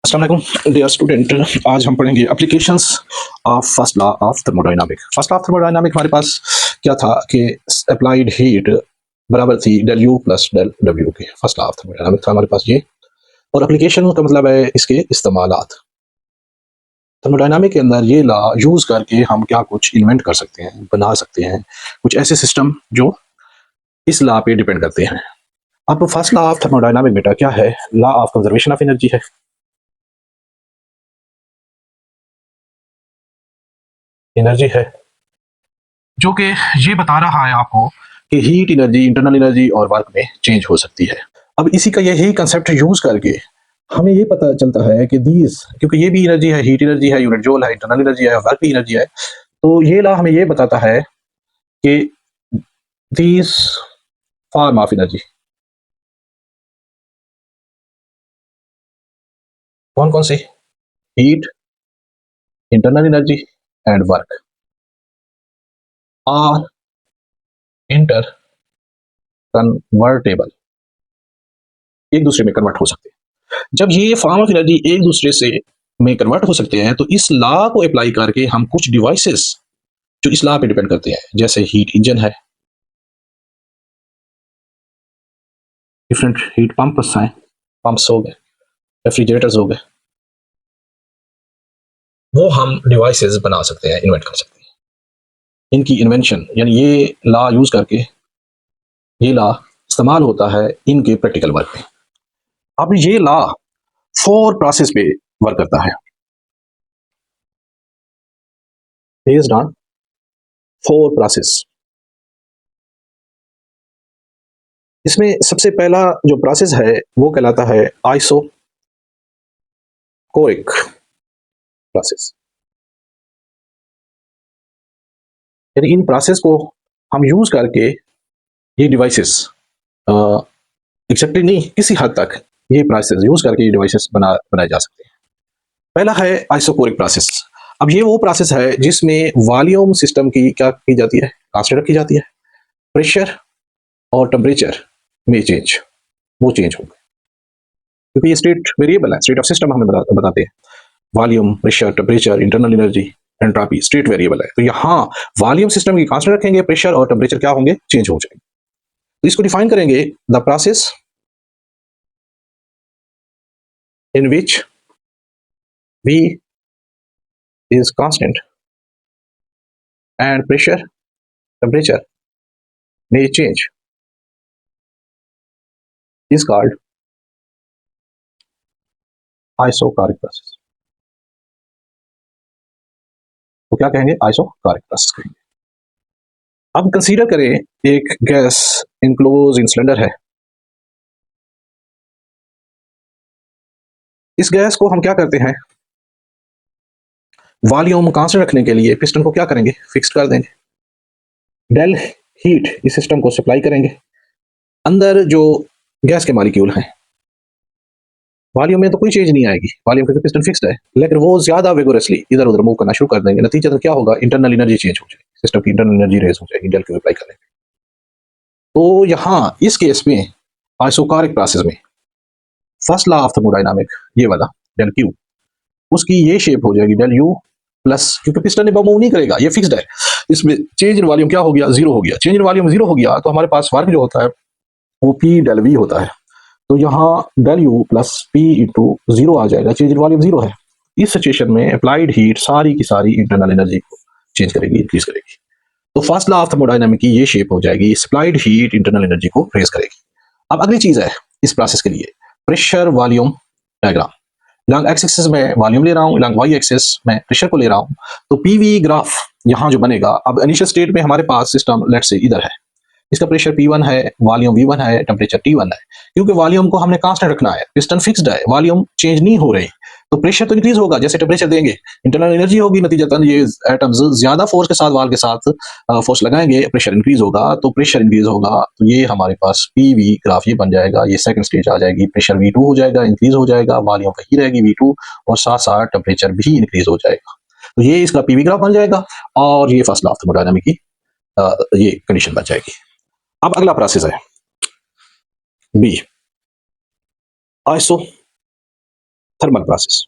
अस्सलाम वालेकुम dear student. आज हम पढ़ेंगे applications of first law of thermodynamic. First law of thermodynamic हमारे पास क्या था कि अप्लाइड हीट बराबर थी del U plus del W के। फर्स्ट लॉ ऑफ थर्मोडायनामिक था हमारे पास ये, और एप्लीकेशन का मतलब है इसके इस्तेमालात। थर्मोडायनामिक के अंदर ये लॉ यूज करके हम क्या कुछ इन्वेंट कर सकते हैं, बना सकते हैं कुछ ऐसे सिस्टम जो इस लॉ पे डिपेंड करते हैं। अब फर्स्ट लॉ ऑफ थर्मोडायनामिक बेटा क्या है? Law of conservation of energy है। एनर्जी है जो कि ये बता रहा है आपको कि हीट एनर्जी, इंटरनल एनर्जी और वर्क में चेंज हो सकती है। अब इसी का यही कंसेप्ट यूज करके हमें ये पता चलता है कि दीज, क्योंकि ये भी एनर्जी है, हीट एनर्जी है, यूनिट जूल है, इंटरनल एनर्जी है, वर्क भी एनर्जी है, तो ये ला हमें ये बताता है कि दीज फॉर्म ऑफ एनर्जी कौन कौन सी? Heat, internal energy and work are interconvertible, एक दूसरे में कन्वर्ट हो सकते हैं। जब ये फॉर्म ऑफ एनर्जी एक दूसरे से में कन्वर्ट हो सकते हैं तो इस लॉ को अप्लाई करके हम कुछ डिवाइसेस जो इस लॉ पे डिपेंड करते हैं, जैसे हीट इंजन है, डिफरेंट हीट पंप्स हैं, पंप्स हो गए, रेफ्रिजरेटर्स हो गए, वो हम डिवाइसेस बना सकते हैं, इन्वेंट कर सकते हैं। इनकी इन्वेंशन यानी ये लॉ यूज करके ये लॉ इस्तेमाल होता है इनके प्रैक्टिकल वर्क में। अब ये लॉ 4 प्रोसेस पे वर्क करता है, बेस्ड ऑन 4 प्रोसेस। इसमें सबसे पहला जो प्रोसेस है वो कहलाता है आइसोकोरिक प्रोसेस। यानी इन प्रोसेस को हम यूज करके ये डिवाइसेस एग्जैक्टली नहीं, किसी हद तक ये प्रोसेस यूज करके ये डिवाइसेस बनाए जा सकते हैं। पहला है आइसोकोरिक प्रोसेस। अब ये वो प्रोसेस है जिसमें वॉल्यूम सिस्टम की क्या की जाती है, कांस्टेंट रखी जाती है, प्रेशर और टेम्परेचर में चेंज, वो चेंज होगा क्योंकि ये स्टेट वेरिएबल है, स्टेट ऑफ सिस्टम हमें बताते हैं। Volume, pressure, temperature, internal energy, entropy state variable है। तो यहाँ वॉल्यूम सिस्टम की कांस्टेंट रखेंगे, प्रेशर और टेम्परेचर क्या होंगे, चेंज हो जाएंगे। तो इसको डिफाइन करेंगे, the process in which V is constant and pressure, temperature may change is called isocaric process। तो क्या कहेंगे, isocaric process कहेंगे। अब कंसीडर करें एक गैस इनक्लोज इन सिलेंडर है। इस गैस को हम क्या करते हैं, वॉल्यूम कांस्टेंट रखने के लिए पिस्टन को क्या करेंगे, फिक्स कर देंगे। डेल हीट इस सिस्टम को सप्लाई करेंगे। अंदर जो गैस के मॉलिक्यूल हैं, वॉल्यूम में तो कोई चेंज नहीं आएगी, वॉल्यूम क्योंकि पिस्टन फिक्स्ड है, लेकिन वो ज्यादा विगोरसली इधर उधर मूव करना शुरू कर देंगे। नतीजा तो क्या होगा, इंटरनल एनर्जी चेंज हो जाएगी, सिस्टम की इंटरनल एनर्जी रेज हो जाएगी डेल क्यू अप्लाई करने पे। तो यहाँ इस केस में आइसोकारिक प्रोसेस में फर्स्ट लॉ ऑफ थर्मोडायनामिक ये वाला डेल क्यू, उसकी ये शेप हो जाएगी डेल यू प्लस, क्योंकि पिस्टन ने मूव नहीं करेगा, ये फिक्स्ड है, इसमें चेंज इन वॉल्यूम क्या हो गया, जीरो हो गया। चेंज इन वॉल्यूम जीरो हो गया तो हमारे पास वर्क जो होता है वो पी डेल वी होता है। तो यहाँ del U plus P into zero आ जाएगा, चेंज इन वॉल्यूम जीरो है। इस सिचुएशन में अप्लाइड हीट सारी की सारी इंटरनल एनर्जी को चेंज करेगी, इंक्रीज करेगी। तो फर्स्ट लॉ ऑफ थर्मोडायनामिक की ये शेप हो जाएगी, सप्लाइड हीट इंटरनल एनर्जी को रेज करेगी। अब अगली चीज है इस प्रोसेस के लिए pressure volume diagram. Long x axis में वॉल्यूम ले रहा हूँ, लॉन्ग वाई एक्सिस में प्रेशर को ले रहा हूँ। तो पीवी ग्राफ यहाँ जो बनेगा, अब इनिशियल स्टेट में हमारे पास सिस्टम लेट से इधर है, इसका प्रेशर P1 है, वॉल्यूम V1 है, टेम्परेचर T1 है। क्योंकि वॉल्यूम को हमने कांस्टेंट रखना है, पिस्टन फिक्स्ड है, वॉल्यूम चेंज नहीं हो रही, तो प्रेशर तो इंक्रीज होगा। जैसे टेम्परेचर देंगे इंटरनल एनर्जी होगी, नतीजतन ये एटम्स ज्यादा फोर्स के साथ वॉल के साथ फोर्स लगाएंगे, प्रेशर इंक्रीज होगा। तो प्रेशर इंक्रीज होगा तो ये हमारे पास पीवी ग्राफ ये बन जाएगा, ये सेकंड स्टेज आ जाएगी, प्रेशर V2 हो जाएगा, इंक्रीज हो जाएगा, वॉल्यूम वही रहेगी V2 और साथ साथ टेम्परेचर भी इंक्रीज हो जाएगा। तो ये इसका पीवी ग्राफ बन जाएगा और ये फर्स्ट लॉ ऑफ थर्मोडायनामिक की ये कंडीशन बन जाएगी। अब अगला प्रोसेस है, B isothermal process.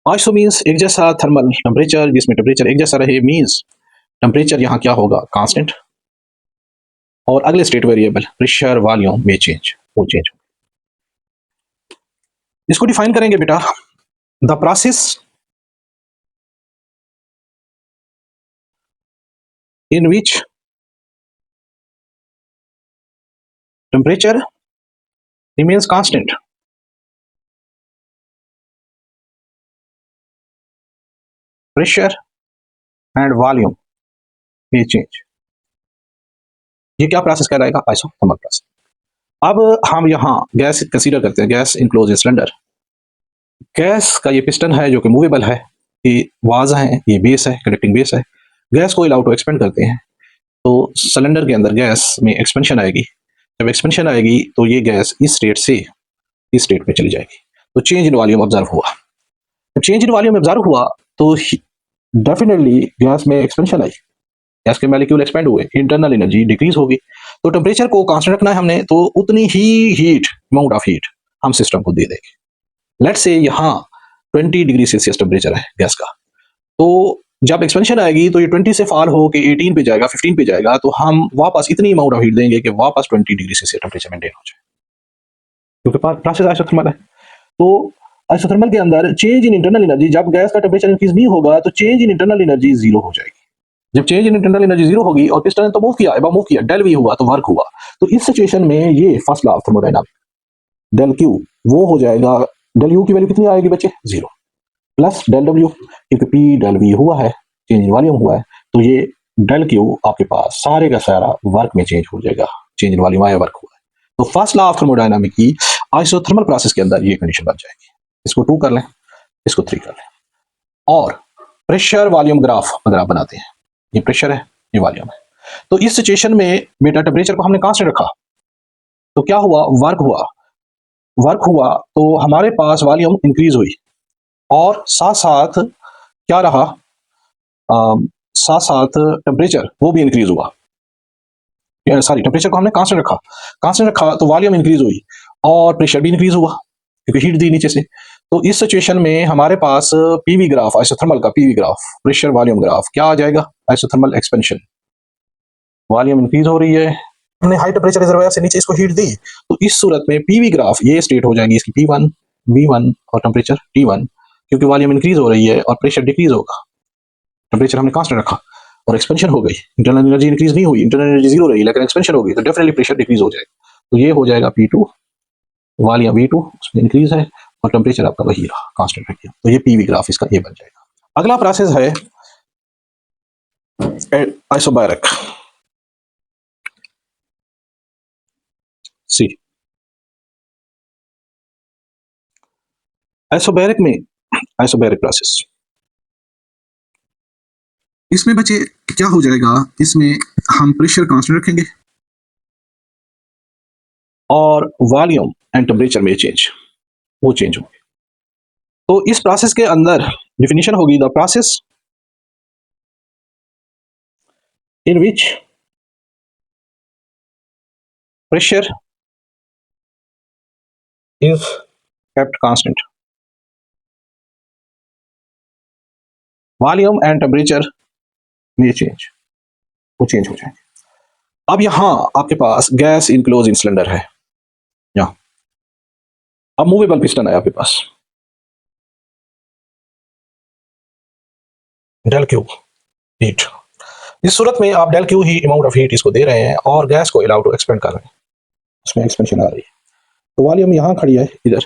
Iso means एक जैसा, थर्मल टेम्परेचर जिसमें टेम्परेचर एक जैसा रहे, मीन्स टेम्परेचर यहाँ क्या होगा, कांस्टेंट, और अगले स्टेट वेरिएबल प्रेशर वॉल्यूम में चेंज, वो चेंज हो। इसको डिफाइन करेंगे बेटा, the process in which temperature remains constant pressure and volume में चेंज। ये क्या प्रोसेस कहलाएगा, आइसोथर्मल प्रोसेस। अब हम यहाँ गैस कंसीडर करते हैं, gas enclose in cylinder. Gas का ये पिस्टन है जो कि मूवेबल है, ये वाज है, ये बेस है, कंडक्टिंग बेस है। गैस को अलाउ टू एक्सपेंड करते हैं, तो सिलेंडर के अंदर गैस में एक्सपेंशन आएगी। जब एक्सपेंशन आएगी तो ये गैस इस स्टेट से इस स्टेट में चली जाएगी, तो चेंज इन वॉल्यूम ऑब्जर्व हुआ। जब चेंज इन वॉल्यूम ऑब्जर्व हुआ तो डेफिनेटली गैस में एक्सपेंशन आई, गैस के मॉलिक्यूल एक्सपेंड हुए, इंटरनल एनर्जी डिक्रीज होगी। तो टेम्परेचर को कांस्टेंट रखना है हमने, तो उतनी ही हीट, अमाउंट ऑफ हीट हम सिस्टम को दे देंगे। लेट्स से यहाँ 20 डिग्री सेल्सियस टेम्परेचर है गैस का, तो जब एक्सपेंशन आएगी तो ये 20 से फॉल हो के 18 पे जाएगा, 15 पे जाएगा, तो हम वापस इतनी अमाउंट ऑफ हीट देंगे कि वापस 20 डिग्री सेल्सियस टेम्परेचर मेंटेन हो जाए, क्योंकि प्रोसेस आइसोथर्मल है। तो आइसोथर्मल के अंदर चेंज इन इंटरनल एनर्जी, जब गैस का टेम्परेचर इंक्रीज नहीं होगा तो change in internal energy zero हो जाएगी। जब change in internal energy zero होगी और पिस्टन ने तो मूव किया, डेल वी हुआ तो वर्क हुआ, तो इस सिचुएशन में ये first law of thermodynamics, del Q वो हो जाएगा, डेल यू की वैल्यू कितनी आएगी बच्चे, जीरो, प्लस डेल डब्ल्यू, क्योंकि पी डेल वी हुआ है, चेंज इन वॉल्यूम हुआ है, तो ये डेल क्यू आपके पास सारे का सारा वर्क में चेंज हो जाएगा, चेंज इन वॉल्यूम आया, वर्क हुआ है। तो फर्स्ट लॉ ऑफ थर्मोडायनामिक्स की आइसोथर्मल प्रोसेस के अंदर ये कंडीशन बन जाएगी। इसको 2 कर लें, इसको 3 कर लें, और प्रेशर वॉल्यूम ग्राफ अगर आप बनाते हैं, ये प्रेशर है, ये वॉल्यूम है, तो इस सिचुएशन में बेटा टेम्परेचर को हमने कांस्टेंट रखा, तो क्या हुआ, वर्क हुआ तो हमारे पास वॉल्यूम इंक्रीज हुई, और साथ साथ क्या रहा, साथ साथ टेम्परेचर वो भी इंक्रीज हुआ। सॉरी, टेम्परेचर को हमने कांस्टेंट रखा तो वॉल्यूम इंक्रीज हुई और प्रेशर भी इंक्रीज हुआ क्योंकि हीट दी नीचे से। तो इस सिचुएशन में हमारे पास पीवी ग्राफ, आइसोथर्मल का PV graph, pressure volume graph क्या आ जाएगा, आइसोथर्मल एक्सपेंशन, वॉल्यूम इंक्रीज हो रही है, हमने हाई टेम्परेचर रिजर्वायर से नीचे इसको हीट दी, तो इस सूरत में पीवी ग्राफ ये स्टेट हो जाएगी इसकी P1 V1 और टेम्परेचर T1, क्योंकि वॉल्यूम इंक्रीज हो रही है और प्रेशर डिक्रीज होगा। टेम्परेचर हमने कांस्टेंट रखा और एक्सपेंशन हो गई, इंटरनल एनर्जी इंक्रीज नहीं हुई, इंटरनल एनर्जी जीरो रही, लेकिन एक्सपेंशन हो गई, तो डेफिनेटली प्रेशर डिक्रीज हो जाएगा। तो ये हो जाएगा P2, वॉल्यूम V2 उसमें इंक्रीज है और टेम्परेचर आपका वही रहा, कांस्टेंट रह गया, तो ये पीवी ग्राफ इसका ये बन जाएगा। अगला प्रोसेस है आइसोबैरिक। सी आइसोबैरिक प्रोसेस, इसमें बच्चे क्या हो जाएगा, इसमें हम प्रेशर कांस्टेंट रखेंगे और वॉल्यूम एंड टेम्परेचर में चेंज, वो चेंज होंगे। तो इस प्रोसेस के अंदर डिफिनीशन होगी, the process in which pressure is kept constant, volume and temperature में चेंज, वो चेंज हो जाएंगे। अब यहां आपके पास गैस इनक्लोज इन सिलेंडर है, यहां अब मूवेबल पिस्टन है आपके पास, डेल क्यू हीट, इस सूरत में आप डेल क्यू ही अमाउंट ऑफ हीट इसको दे रहे हैं और गैस को अलाउ टू एक्सपेंड कर रहे हैं, उसमें एक्सपेंशन आ रही है, तो वॉल्यूम यहां खड़ी है, इधर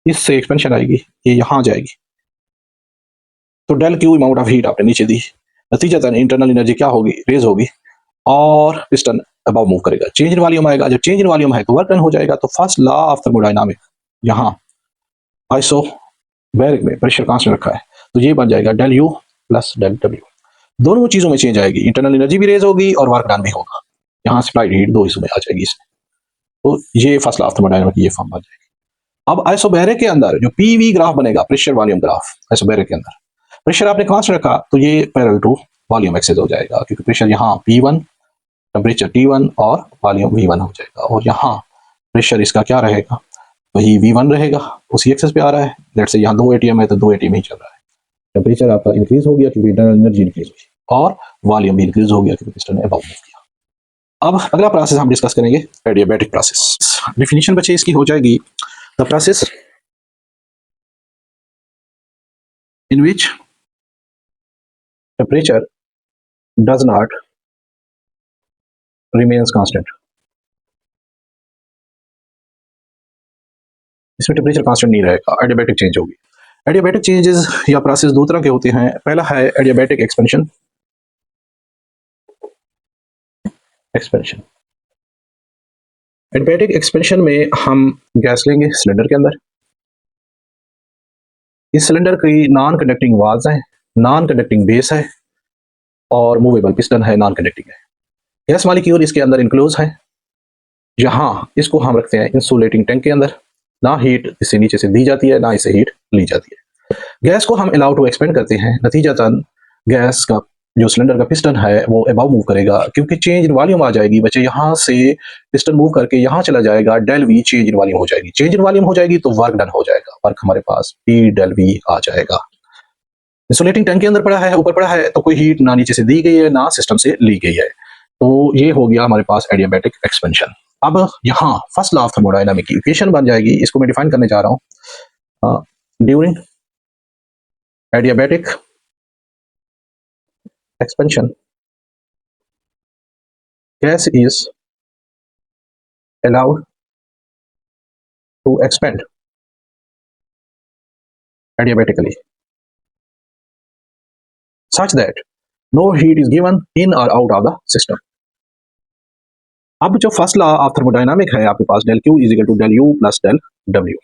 इससे एक्सपेंशन आएगी, ये यहां जाएगी, तो del Q amount of heat आपने नीचे दी, नतीजतन इंटरनल एनर्जी क्या होगी, रेज होगी और पिस्टन अबव मूव करेगा, चेंज इन वॉल्यूम आएगा, जब चेंज इन वॉल्यूम है तो वर्क डन हो जाएगा। तो फर्स्ट लॉ ऑफ थर्मोडायनामिक यहाँ आइसोबैरिक में प्रेशर कांस्टेंट रखा है, तो ये बन जाएगा del U plus del W, दोनों चीजों में चेंज आएगी, इंटरनल एनर्जी भी रेज होगी और वर्क डन भी होगा, यहाँ सप्लाइड हीट दो हिस्सों में आ जाएगी इसमें, तो ये फर्स्ट लॉ ऑफ थर्मोडायनामिक ये फॉर्म बन जाएगी। अब आइसोबैरिक के अंदर जो पीवी ग्राफ बनेगा, प्रेशर वॉल्यूम ग्राफ, आइसोबैरिक के अंदर प्रेशर आपने कांस्टेंट रखा तो ये पैरेलल टू वॉल्यूम एक्सेस हो जाएगा, क्योंकि प्रेशर यहाँ P1, टेम्परेचर T1 और वॉल्यूम V1 हो जाएगा, और यहाँ प्रेशर इसका क्या रहेगा, वही V1 रहेगा, उसी एक्सेस पे आ रहा है। लेट्स से यहाँ 2 ATM है तो 2 ATM ही चल रहा है। टेम्परेचर आपका इंक्रीज हो गया क्योंकि इंटरनल एनर्जी इंक्रीज हुई, और वॉल्यूम भी इंक्रीज हो गया क्योंकि पिस्टन अबाउट मूव किया। अब अगला प्रोसेस हम डिस्कस करेंगे एडियाबैटिक प्रोसेस। डिफिनीशन बच्चे इसकी हो जाएगी, the process in which temperature does not remains constant. इसमें टेम्परेचर कांस्टेंट नहीं रहेगा, एडियाबैटिक चेंज होगी। एडियाबैटिक चेंजेस या प्रोसेस दो तरह के होते हैं। पहला है एडियाबैटिक एक्सपेंशन। एडियाबैटिक एक्सपेंशन में हम गैस लेंगे सिलेंडर के अंदर। इस सिलेंडर की नॉन कंडक्टिंग वाल्स हैं, नॉन कंडक्टिंग बेस है, और मूवेबल पिस्टन है, नॉन कंडक्टिंग है। गैस मॉलिक्यूल इसके अंदर इनक्लोज है, जहां इसको हम रखते हैं इंसुलेटिंग टैंक के अंदर। ना हीट इससे नीचे से दी जाती है, ना इसे हीट ली जाती है। गैस को हम अलाउ टू एक्सपेंड करते हैं, नतीजतन गैस का जो सिलेंडर का पिस्टन है वो अबाव मूव करेगा, क्योंकि चेंज इन वॉल्यूम आ जाएगी बच्चे। यहाँ से पिस्टन मूव करके यहाँ चला जाएगा, del V change in volume हो जाएगी। चेंज इन वॉल्यूम हो जाएगी तो वर्क डन हो जाएगा, वर्क हमारे पास P डेल वी आ जाएगा। इंसुलेटिंग टैंक के अंदर पड़ा है, ऊपर पड़ा है, तो कोई हीट ना नीचे से दी गई है ना सिस्टम से ली गई है। तो ये हो गया हमारे पास एडियाबैटिक एक्सपेंशन। अब यहाँ फर्स्ट लॉ ऑफ थर्मोडायनामिक की इक्वेशन बन जाएगी, इसको मैं डिफाइन करने जा रहा हूँ। During adiabatic expansion, gas is allowed to expand adiabatically such that no heat is given in or out of the system. अब जो फर्स्ट लॉ ऑफ थर्मोडायनामिक है आपके पास, del Q is equal to del U plus del W।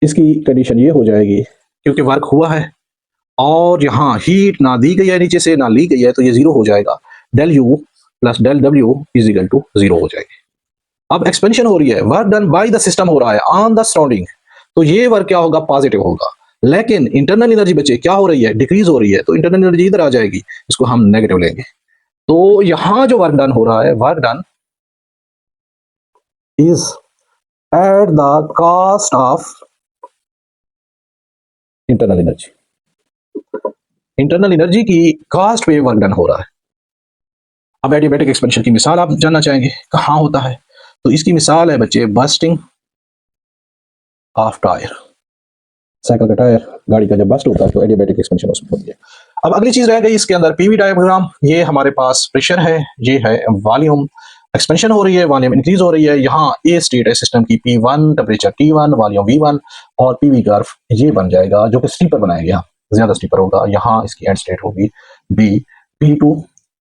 इसकी condition ये हो जाएगी, क्योंकि वर्क हुआ है और यहाँ हीट ना दी गई है नीचे से ना ली गई है, तो ये जीरो हो जाएगा। del U plus del W is equal to zero हो जाएगी। अब एक्सपेंशन हो रही है, work done by the system हो रहा है ऑन द सराउंडिंग, तो ये वर्क क्या होगा, पॉजिटिव होगा। लेकिन इंटरनल एनर्जी बच्चे क्या हो रही है, डिक्रीज हो रही है, तो इंटरनल एनर्जी इधर आ जाएगी, इसको हम नेगेटिव लेंगे। तो यहां जो वर्क डन हो रहा है, work done is at the cost of internal energy. Internal energy की कॉस्ट पे वर्क डन हो रहा है। अब एडियाबैटिक एक्सपेंशन की मिसाल आप जानना चाहेंगे कहां होता है, तो इसकी मिसाल है बच्चे बस्टिंग ऑफ टायर। साइकिल का टायर, गाड़ी का जब बस्ट होता है तो एडियाबैटिक एक्सपेंशन उसमें होती है। अब अगली चीज रह गई इसके अंदर पीवी डायग्राम। ये हमारे पास प्रेशर है, ये है वॉल्यूम। एक्सपेंशन हो रही है, वॉल्यूम इंक्रीज हो रही है। यहाँ ए स्टेट है सिस्टम की, P1 temperature T1, volume V1, और पीवी कर्व ये बन जाएगा, जो कि स्लीपर बनाएंगे। यहाँ ज्यादा स्लीपर होगा, यहाँ इसकी एंड स्टेट होगी B, P2,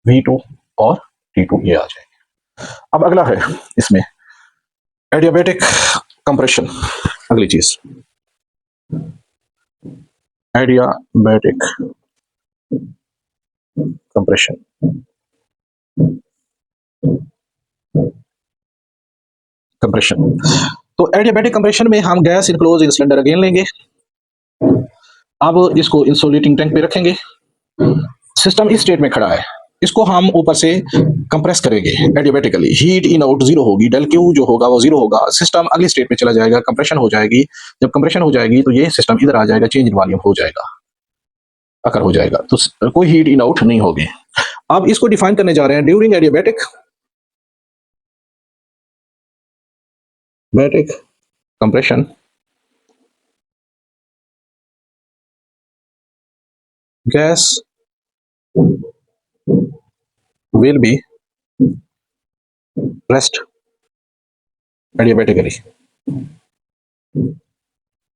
V2 और T2 ये आ जाएंगे। अब अगला है इसमें एडियाबैटिक कंप्रेशन। अगली चीज एडियाबैटिक कंप्रेशन। कंप्रेशन, तो एडियाबैटिक कंप्रेशन में हम gas enclose in cylinder again लेंगे। अब इसको इंसुलेटिंग टैंक पे रखेंगे। सिस्टम इस स्टेट में खड़ा है, इसको हम ऊपर से कंप्रेस करेंगे adiabatically. Heat in out zero होगी, डेल क्यू जो होगा वो जीरो होगा। सिस्टम अगली स्टेट में चला जाएगा, कंप्रेशन हो जाएगी। जब कंप्रेशन हो जाएगी तो ये सिस्टम इधर आ जाएगा, चेंज इन वॉल्यूम हो जाएगा, अकर हो जाएगा, तो कोई हीट इन आउट नहीं होगी। अब इसको डिफाइन करने जा रहे हैं, during adiabatic compression gas will be pressed adiabatically।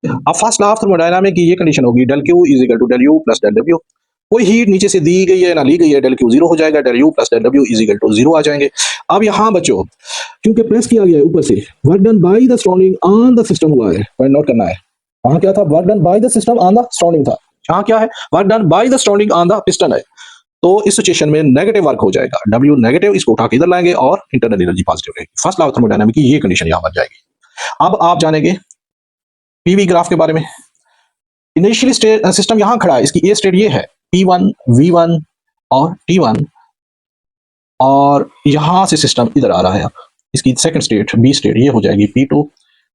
अब फर्स्ट लॉ ऑफ थर्मोडायनामिक की ये कंडीशन होगी, del Q is equal to del U plus del W। कोई हीट नीचे से दी गई है ना ली गई है, del Q जीरो हो जाएगा, del U plus del W is equal to zero आ जाएंगे। अब यहाँ बच्चों क्योंकि प्रेस किया गया है ऊपर से, work done by the surrounding on the system हुआ है, पॉइंट नोट करना है। वहां क्या था, work done by the system on the surrounding था। यहाँ क्या है, work done by the surrounding on the piston है। तो इस सिचुएशन में नेगेटिव वर्क हो जाएगा, W नेगेटिव, इसको उठा के इधर लाएंगे और इंटरनल एनर्जी पॉजिटिव रहेगी। फर्स्ट लॉ ऑफ थर्मोडायनामिक की ये कंडीशन यहाँ बन जाएगी। अब आप जानेंगे पीवी ग्राफ के बारे में। इनिशियली स्टेट सिस्टम यहाँ खड़ा है, इसकी ए स्टेट ये है, P1, V1 और T1, और यहां से सिस्टम इधर आ रहा है। इसकी सेकंड स्टेट बी स्टेट ये हो जाएगी P2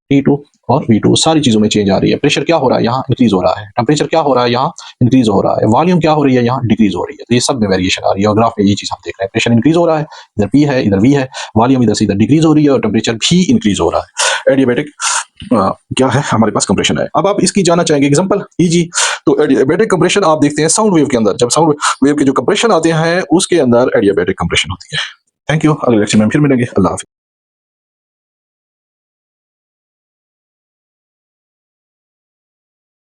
T2 और V2 सारी चीजों में चेंज आ रही है। प्रेशर क्या हो रहा है यहाँ इंक्रीज हो रहा है, टेम्परेचर क्या हो रहा है यहाँ इंक्रीज हो रहा है, वॉल्यूम क्या हो रही है यहाँ डिक्रीज हो रही है। तो ये सब में वेरिएशन आ रही है और ग्राफ में ये चीज हम देख रहे हैं, प्रेशर इंक्रीज हो रहा है, इधर P है इधर V है, वॉल्यूम इधर से इधर डिक्रीज हो रही है और टेम्परेचर भी इंक्रीज हो रहा है। एडियाबैटिक क्या है हमारे पास कंप्रेशन है। अब आप इसकी जानना चाहेंगे एग्जांपल इजी। तो एडियाबैटिक कंप्रेशन आप देखते हैं साउंड वेव के अंदर, जब साउंड वेव के जो कंप्रेशन आते हैं उसके अंदर एडियाबैटिक कंप्रेशन होती है। थैंक यू, अगले लेक्चर में फिर मिलेंगे। अल्लाह हाफिज़।